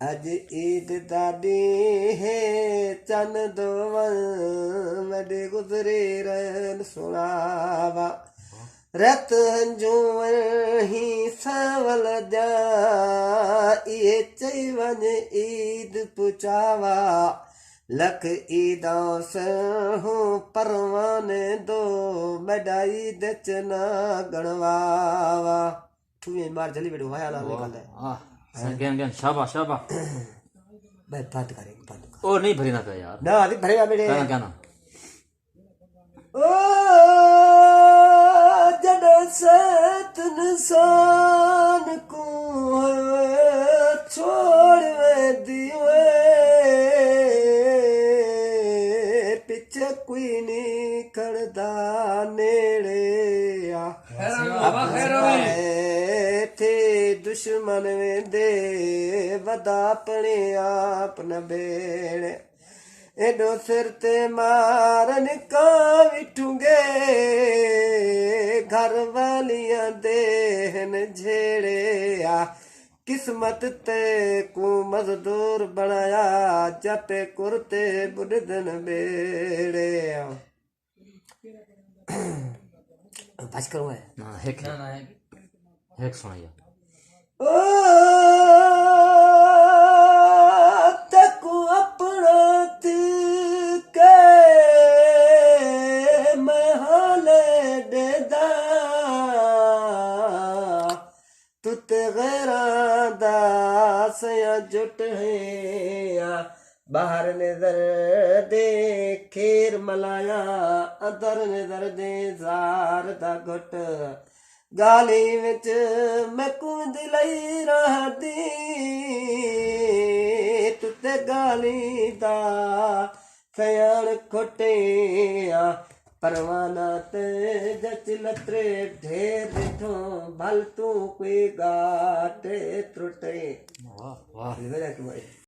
अज ईद दादी है चन दोवन वॾे गुज़रे रहन सुणावा रत हंजूं ही सावल जा इहे चई वञ ईद पुचावा लख ईदां सहूं परवाने दो मेडा ईद चना गणवावा तूं मार जल्दी बेटो वाया ला निकल ज्ञान शाबाश शाबाश भाई बंद करेंगे बंद कर और नहीं भरी ना पे यार ना अभी भरेगा बेटे कहना कहना ओ जड सत निशान को छोड़ दिए पिछे कोई नहीं खड़दा नेड़े आ थे दुश्मन वेंदे वदा अपने आप न बेड़े एडो सिर ते मारन का विठूंगे घर वालियां देहन झेड़े आ किस्मत ते को मजदूर बनाया जटे कुर्ते बुढ़दन बेड़े बस करूँ है ना एक सुनाइए ओ तकू अपना के मैं हाले देदा तुते गैरां दा सया जुट है बाहर नजर दे खीर मलाया अंदर नजर दे जार दा घुट गाली विच मैं कुंद लई रहदी तुते गाली दा सयाण खोटिया परवाना ते जच लतरे ढेर ॾिठो भल तूं कोई गाटे त्रुटे वाह वाह